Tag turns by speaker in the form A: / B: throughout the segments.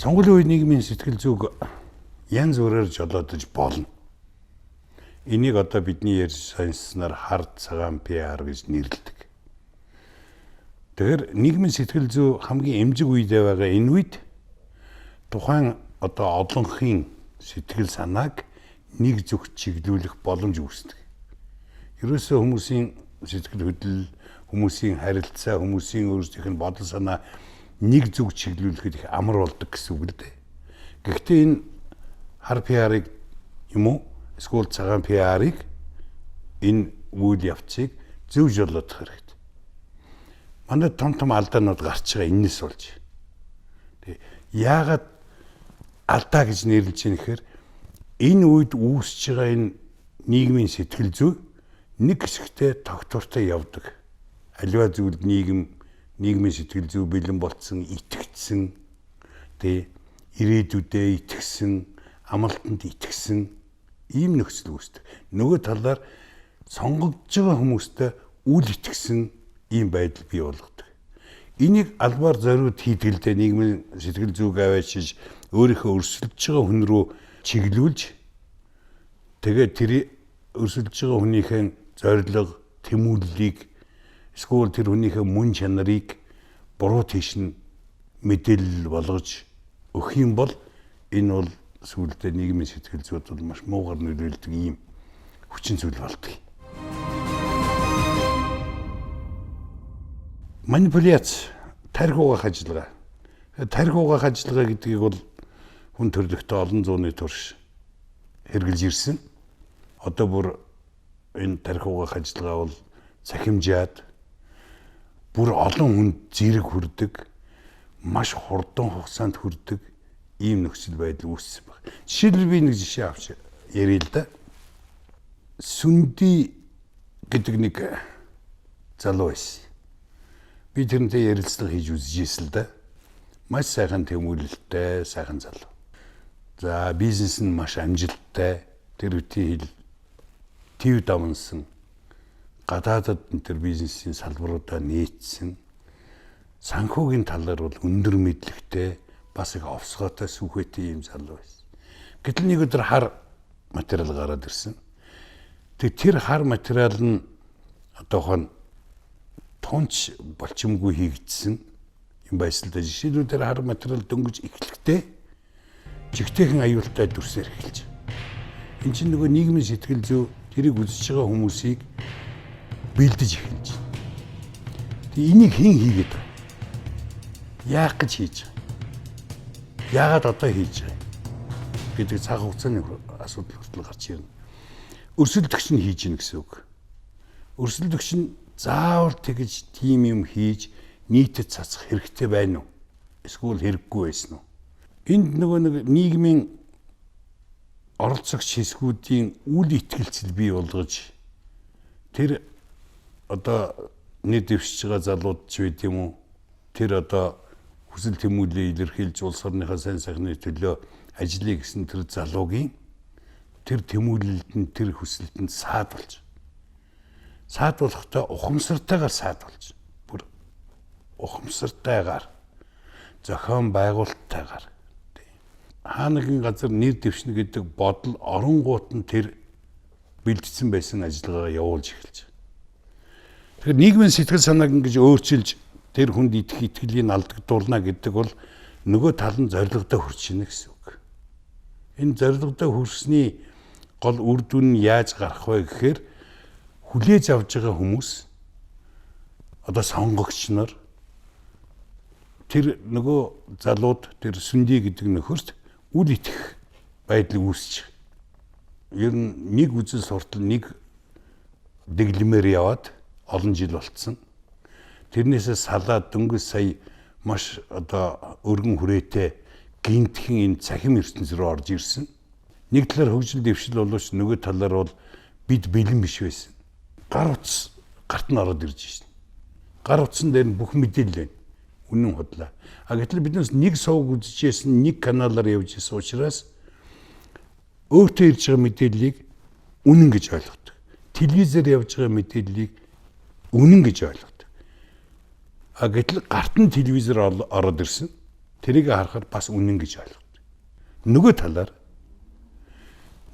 A: Сонгуулийн үе нийгмийн сэтгэл зүг янз бүрээр жолоодож болно. Энийг одоо бидний ярьж сонссоноор хард цагаан PR гэж нэрлэдэг. Тэгэхээр нийгмийн сэтгэл зүй хамгийн эмзэг үедээ байгаа энэ үед тухайн одоо олонхын сэтгэл санааг нэг зүгт чиглүүлэх боломж үүсдэг. Ерөөсөө хүмүүсийн сэтгэл хөдлөл, хүмүүсийн харилцаа, хүмүүсийн өөрсдийнх нь бодол санаа нэг зүг чиглүүлэхэд их амар болдог гэсэн үг л дээ. Гэхдээ энэ хар PR-ыг юм уу эсвэл цагаан PR-ыг энэ үйл явцыг зөв жолоодох хэрэгтэй. Манай том алдаанууд гарч байгаа энэс болж. Тэгээ яагаад алдаа гэж нэрлэж байгаа нэхэр энэ үед үүсэж байгаа энэ нийгмийн сэтгэл зүй нэг хэсэгтээ тогтвортой явдаг. Аливаа зүйлд нийгмийн сэтгэл зүй бэлэн болцсон, итгэцсэн, тэгээ ирээдүйдээ итгэсэн, амлалтанд итгэсэн ийм нөхцөл үүсдэг. Нөгөө талаар сонгогдож байгаа хүмүүстээ үл итгэсэн ийм байдал бий болгодог. Энийг албаар зориуд хийдэг л дээ, нийгмийн сэтгэл зүйг аваачиж өөрийнхөө өрсөлдөж байгаа хүн рүү чиглүүлж тэгээд тэр өрсөлдөж байгаа хүнийхээ зорилго, тэмүүллийг эсвэл тэр хүнийхээ мөн чанарыг буруу тийш нь мэдээлэл болгож өгөх юм бол энэ бол сүүлдээ нийгмийн сэтгэл зүйд бол маш муугар нөлөөлдөг ийм хүчин зүйл болдог. Манипуляц, тархи угаах ажиллагаа. Тархи угаах ажиллагаа гэдгийг бол хүн төрлөختөө олон зууны турш хэрэгжилж ирсэн. Одоо бүр энэ тархи угаах ажиллагаа бол цахимжаад бүр олон хүнд зэрэг хүрдэг, маш хурдан хугацаанд хүрдэг ийм нөхцөл байдал үүссэн байна. Жишээлбэл би нэг жишээ авч ярил л да. Сүнди гэдэг нэг залуу байсан. Би тэрнтэй ярилцлага хийж үзчихсэн л да. Маш сайхан тэмүүлэлтэй, сайхан залуу. За бизнес нь маш амжилттай. Тэр үеийн хэл төв давнсан. Гадаадад энэ бизнесийн салбаруудаа нээсэн. Санхүүгийн талаар бол өндөр мэдлэгтэй, бас их овсгоотой сүхэтэй юм залуу байсан. Гэтэл нэг өдөр хар материал гараад ирсэн. Тэр хар материал нь одоохон тунч болчимгүй хийгдсэн юм байсан л да. Жишээлбэл тэр хар материал дөнгөж эхлэхдээ жигтэйхэн аюултай дүрсээр эхэлж. Энд чинь нөгөө нийгмийн сэтгэл зүй тэрийг үзэж байгаа хүмүүсийг бэлдэж эхэлж. Тэгээ энийг хэн хийгээд байна? Яах гэж хийж байгаа? Яагаад одоо хийж байгаа гэдэг цаг хугацааны асуудал хүртэл гарч ирнэ. Өрсөлдөгч нь хийж гин гэсэн үг. Өрсөлдөгч нь заавал тэгж тийм юм хийж нийтэд цацах хэрэгтэй байна уу? Эсвэл хэрэггүй байсан уу? Энд нөгөө нэг нийгмийн оролцогч хэсгүүдийн үл итгэлцэл бий болгож тэр одоо нэг дэвшиж байгаа залууд ч байд юм уу? Тэр одоо хүсэл тэмүүлээ илэрхийлж улс орныхаа сайн сайхны төлөө ажиллая гэсэн тэр залуугийн тэр тэмүүлэлд нь тэр хүсэлтэнд саад болж. Саад болохтой ухамсартайгаар саад болж. Бүр ухамсартайгаар зохион байгуулалттайгаар. Хаа нэгэн газар нэр дэвшнэ гэдэг бодол оронгуут нь тэр бэлдсэн байсан ажиллагаагаа явуулж эхэлж. Тэгэхээр нийгмийн сэтгэл санааг ингэж өөрчилж тэр хүнд итгэлийг алдагдуулна гэдэг бол нөгөө тал нь зорилгодоо хүрч ийнэ гэсэн үг. Энэ зорилгодоо хүрсний гол үр дүн нь яаж гарах вэ гэхээр хүлээж авж байгаа хүмүүс одоо сонгогч нар тэр нөгөө залууд тэр сүнди гэдэг нөхөрт үл итгэх байдлыг үүсэж. Ер нь нэг үзэл суртал нэг дэглэмээр яваад олон жил болцсон. Тэрнээсээ салаад дөнгөж сая маш одоо өргөн хүрээтэй гинтхэн энэ цахим ертөнц рүү орж ирсэн. Нэг талаар хөгжил дэвшил боловч нөгөө талаар бол бид бэлэн биш байсан. Гар утас гарт нь ороод ирж байна. Гар утсан дээр нь бүх мэдээлэл байна. Үнэн худлаа. Гэтэл биднээс нэг сувг үзчихсэн, нэг каналаар явж исэн учраас өөртөө ирж байгаа мэдээллийг үнэн гэж ойлгодог. Телевизээр явж байгаа мэдээллийг үнэн гэж ойлгодог. Гэтэл гарт нь телевизээр ороод ирсэн. тэрийг харахаар бас үнэн гэж ойлгодог. Нөгөө талаар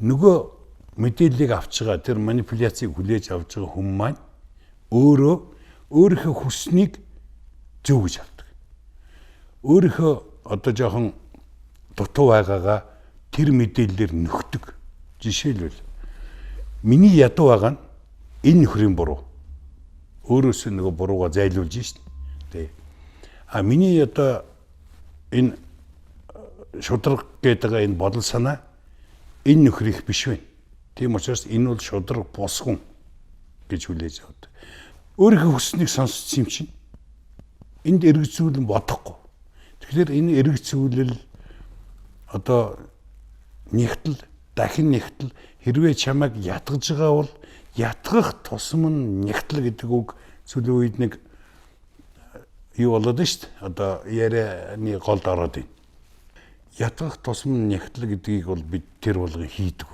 A: нөгөө мэдээллийг авч байгаа тэр манипуляцийг хүлээж авч байгаа хүн маань өөрийнхөө хүснийг зөв гэж авдаг. Өөрийнхөө одоо жоохон дутуу байгаагаа тэр мэдээллээр нөхдөг. Жишээлбэл миний ядуу байгаа нь энэ нөхрийн буруу. Өөрөөсөө нөгөө бурууга зайлуулж шít. Тэ. А миний одоо энэ шудраг гэдэг энэ бодол санаа энэ нөхрийнх биш вэ. Тийм учраас энэ бол шудраг бус хүн гэж хүлээж авдаг. Өөрийнхөө хүснэг сонссон юм чинь энд эргэцүүлэн бодохгүй. Тэгэхээр энэ эргэцүүлэл одоо нэгтэл дахин нэгтэл хэрвээ чамайг ятгаж байгаа бол ятгах тусам нь нэгтэл гэдэг үг сүүлийн үед нэг юу болоод нь шүү дээ. Одоо ярианы голд ороод байна. Ятгах тусам нь нэгтэл гэдгийг бол бид тэр болгон хийдэг.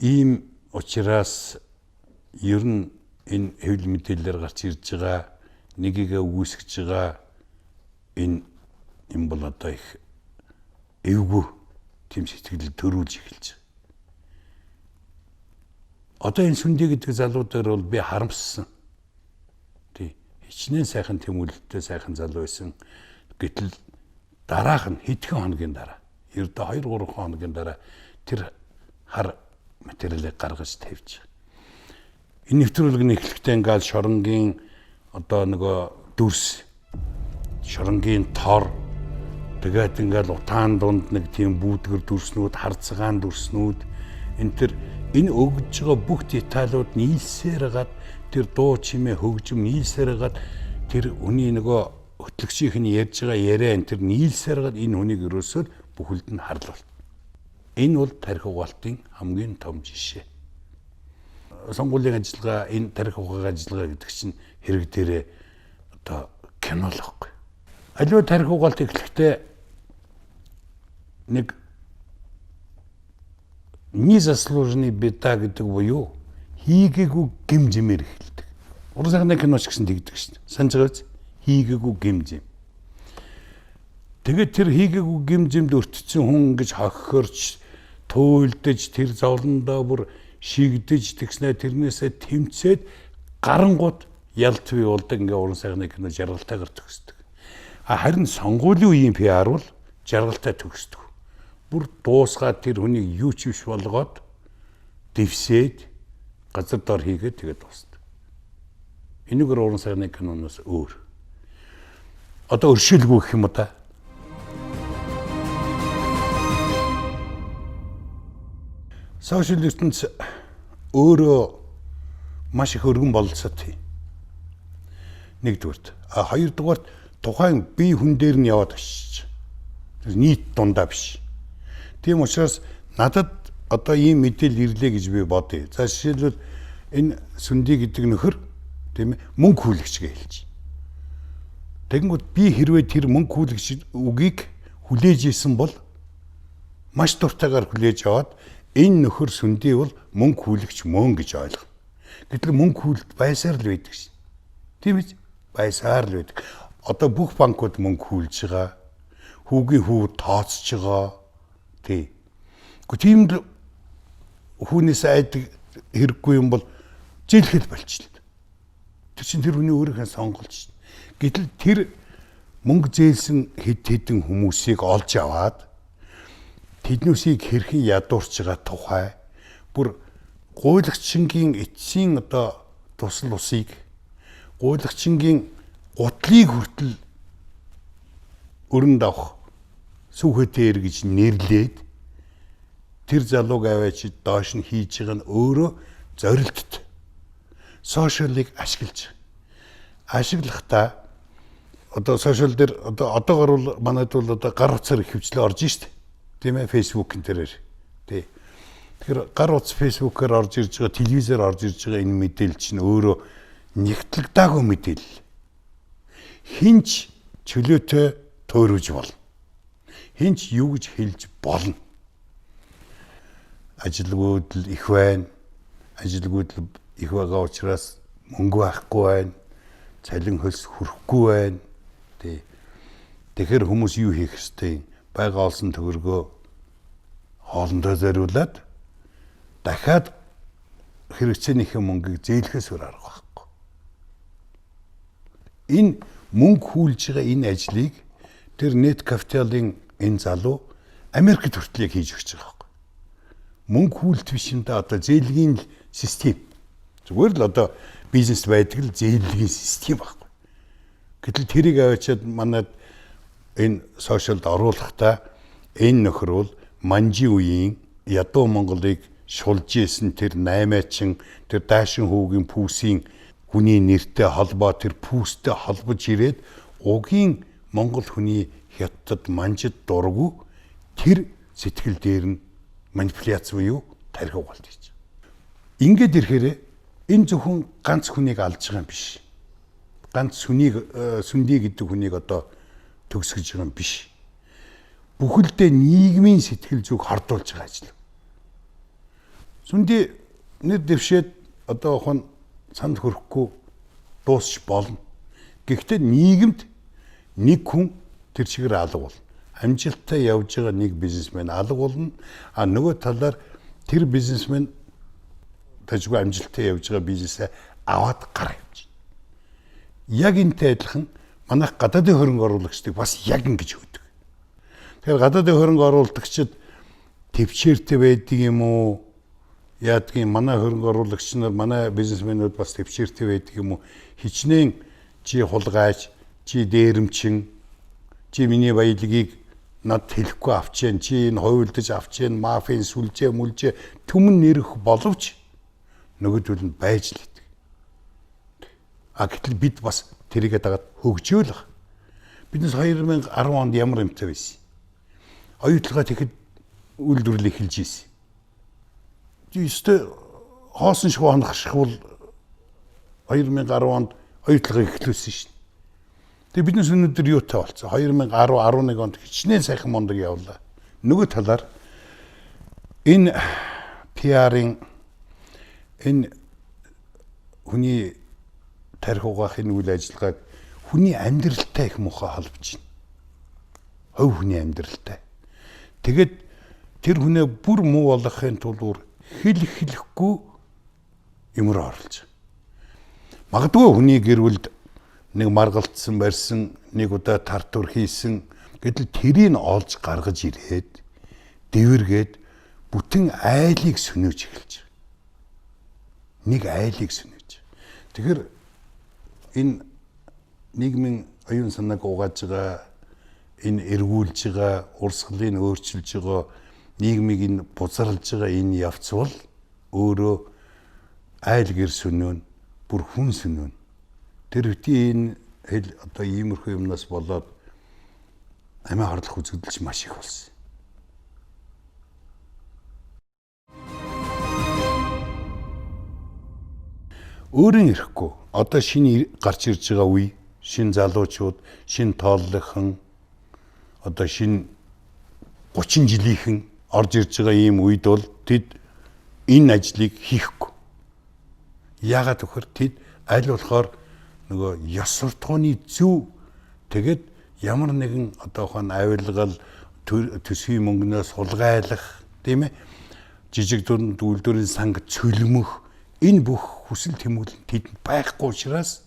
A: Ийм учраас ер нь энэ хэвлэл мэдээлэлээр гарч ирж байгаа нэгийгээ үүсгэж байгаа энэ юм бол одоо их эвгүй тийм сэтгэл төрүүлж эхэлж байгаа. Одоо энэ сүндий гэдэг залуудаар бол би харамссан. Тий. Хичнээн сайхан тэмүүлэлттэй сайхан залуу байсан. Гэтэл дараах нь хэдхэн хоногийн дараа, ердөө 2-3 хоногийн дараа тэр хар материалыг гаргаж тавьж байгаа. Энэ нэвтрүүлгийн эхлэхдээ ингээл шоронгийн одоо нөгөө дүрс, шоронгийн тор, тэгээд ингээл утаан дунд нэг тийм бүүдгэр дүрснүүд, харцгаан дүрснүүд энэ өгж байгаа бүх деталууд нийлсээр гад тэр дуу чимээ хөгжим нийлсээр гад тэр хүний нөгөө хөтлөгчийнх нь ярьж байгаа яриа энэ тэр нийлсээр гад энэ хүнийг өрөөсөөр бүхэлд нь харлуулна. Энэ бол тарих угаалтын хамгийн том жишээ. Сонгуулийн ажиллагаа энэ тарих угаалгын ажиллагаа гэдэг чинь хэрэг дээрээ одоо кино л байхгүй. Аливаа тарих угаалт эхлэхдээ нэг незаслуженный беда гэдэг буюу хийгээгүй гэмжмээр эхэлдэг. Уран сайхны киноч гэсэн тэгдэг шин. Санаж байгаа биз? Хийгээгүй гэмжим. Тэгээд тэр хийгээгүй гэмжимд өртсөн хүн гэж хохирч, туйлдж, тэр зовлондоо бүр шигдэж тэгснэ тэрнээсээ тэмцээд гарангууд ялт бий болдог ингээ уран сайхны кино жаргалтайгаар төгсдөг. Харин сонгуулийн үеийн PR бол жаргалтай төгсдөг. Бүр дуусгаад тэр хүнийг юу ч биш болгоод дэвсээд газар дор хийгээд тэгээд дуусна. Энэгээр уран сайхны киноноос өөр. Одоо өршөөлгүй гэх юм уу та? Сошиал ертөнц өөрөө маш их өргөн бололцоод тий. Нэгдүгürt. Хоёрдугаарт тухайн бие хүн дээр нь яваад очиж. Нийт дундаа биш. Тийм учраас надад одоо ийм мэдээлэл ирлээ гэж би бодъё. За жишээлбэл энэ сүндий гэдэг нөхөр тийм ээ мөнгө хүлэгч гэж хэлж. Тэгэнгүүт би хэрвээ тэр мөнгө хүлэгч үгийг хүлээж исэн бол маш дуртайгаар хүлээж аваад энэ нөхөр сүндий бол мөнгө хүлэгч мөн гэж ойлгоно. Гэтэл мөнгө хүлэлт байсаар л байдаг шин. Тийм биз? Байсаар л байдаг. Одоо бүх банкуд мөнгө хүлж байгаа. Хүүгийн хүү тооцож байгаа. Тий. Гэхдээ тийм л хүнээс айдаг хэрэггүй юм бол зээлхэд болчихлоо. Тэр чинь тэр хүний өөрийнхөө сонголт шин. Гэтэл тэр мөнгө зээлсэн хэдэн хүмүүсийг олж аваад тэднүүсийг хэрхэн ядуурч байгаа тухай бүр гуйлагчингийн эцсийн одоо тусал усыг гуйлагчингийн гутлыг хүртэл өрөнд авах сүхэдээр гэж нэрлээд тэр залууг аваач доош нь хийж байгаа нь өөрөө зорилттой сошиалыг ашиглаж ашиглахдаа одоо сошиал дээр одоогор бол манайд бол одоо гар утсаар хөвчлөө орж штэ тийм ээ фейсбુક энэ тий. Тэгэхээр гар утас фейсбુકээр орж ирж байгаа телевизээр орж ирж байгаа энэ мэдээлэл чинь өөрөө нэгтлэгдаагүй мэдээлэл. Хинч чөлөөтэй төөрөж болно. Хинч юу гэж хэлж болно. Ажилгүйд л их байна. Ажилгүйд л их байгаа учраас мөнгө байхгүй байна. Цалин хөлс хүрэхгүй байна. Тий. Тэгэхээр хүмүүс юу хийх ёстой? Байгаа олсон төгрөгөө хоолндоо зориулаад дахиад хэрэгцээнийхээ мөнгийг зээлхээс өөр арга байхгүй. Энэ мөнгө хүлж байгаа энэ ажлыг тэр Net Capital-ын энэ залуу Америкт хүртэл хийж өгч байгаа байхгүй. Мөнгө хүлт биш энэ одоо зээлгийн систем. Зүгээр л одоо бизнес байдаг л зээлгийн систем байхгүй. Гэтэл тэрийг аваачаад манайд энэ сошиалд оруулахдаа энэ нөхөр бол манжи үеийн ядуу Монголыг шулж исэн тэр 8-аачин тэр Даашин хүүгийн пүүсийн хүний нэртэй холбоо тэр пүүстэй холбож ирээд угийн Монгол хүний хятад манжид дургу тэр сэтгэл дээр нь манипуляц буюу тархи угаалт хийж. Ингээд ирэхээр энэ зөвхөн ганц хүнийг алж байгаа юм биш. Ганц сүндий гэдэг хүнийг одоо төгсгөж байгаа юм биш. Бүхэлдээ нийгмийн сэтгэл зүг хордуулж байгаа ажил. Сүндий нэр дэвшээд одоо хон санд хүрэхгүй дуусч болно. Гэхдээ нийгэмд нэг хүн тэр чигээр алга болно. Амжилттай явж байгаа нэг бизнесмен алга болно. А нөгөө талаар тэр бизнесмен тажгүй амжилттай явж байгаа бизнесээ аваад гар явж байна. Яг энтэй адилхан манайх гадаадын хөрөнгө оруулагчдыг бас яг ингэж өгдөг. Тэгэхээр гадаадын хөрөнгө оруулагчид төвчээртэй байдаг юм уу? Яадгийн манай хөрөнгө оруулагч нар манай бизнесмэнүүд бас төвчээртэй байдаг юм уу? Хичнээн чи хулгайч, чи дээрэмчин, чи миний баялагийг над хэлэхгүй авчийн, чи энэ хойулдаж авчийн, мафийн сүлжээ мүлжээ түмэн нэрх боловч нөгөөдөл нь байж л идэг. А гэтэл бид бас тэрийгэ дагаад хөгжөөл байгаа. Биднес 2010 онд ямар юмтай байсан? Оюутлага тэгэхэд үйлдвэрлэл эхэлж ийсэн. Өөртөө хоосон шгуу ханахшгүй 2010 онд оюутлага эхлүүлсэн шин. Тэгээ биднес өнөөдөр юутай болцсон? 2010-11 онд хичнээн сайхан мундаг явлаа. Нөгөө талаар энэ PR-ын энэ хүний тарих угаах энэ үйл ажиллагааг хүний амьдралтай их муухай холбож байна. Хувь хүний амьдралтай. Тэгээд тэр хүнээ бүр муу болгохын тулд хэлэхгүй юмроо оруулж. Магадгүй хүний гэр бүлд нэг маргалтсан барьсан, нэг удаа тартур хийсэн гэтэл тэрийг олж гаргаж ирээд дэвэргээд бүтэн айлыг сүнөөж эхэлж байгаа. Нэг айлыг сүнөөж. Тэгэхээр энэ нийгмийн оюун санааг угааж байгаа, энэ эргүүлж байгаа, урсгалыг өөрчилж байгаа, нийгмийг энэ бузарлж байгаа энэ явц бол өөрөө айл гэр сүнөөн, бүр хүн сүнөөн. Тэр үеийн энэ одоо иймэрхүү юмнаас болоод амиа харлах үзэгдэлч маш их болсон. Өөрийн ирэхгүй одоо шинэ гарч ирж байгаа үе, шинэ залуучууд, шинэ тооллогхон одоо шинэ 30 жилийнхэн орж ирж байгаа ийм үед бол тэд энэ ажлыг хийхгүй. Яагаад гэвэл тэд аль болохоор нөгөө ёс суртахууны зөв тэгээд ямар нэгэн одоо хон авилгал төсвийн мөнгнөөс хулгайлах тийм ээ жижиг дунд үйлдвэрийн санг цөлмөх энэ бүх хүсэл тэмүүлэл тэдэнд байхгүй учраас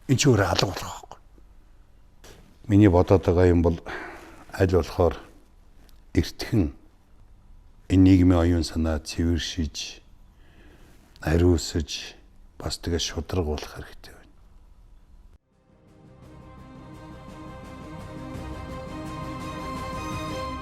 A: энэ ч өөр алга болох байхгүй. Миний бодоод байгаа юм бол аль болохоор эртхэн энэ нийгмийн оюун санаа цэвэршиж, ариусж бас тэгээ шударга болох хэрэгтэй.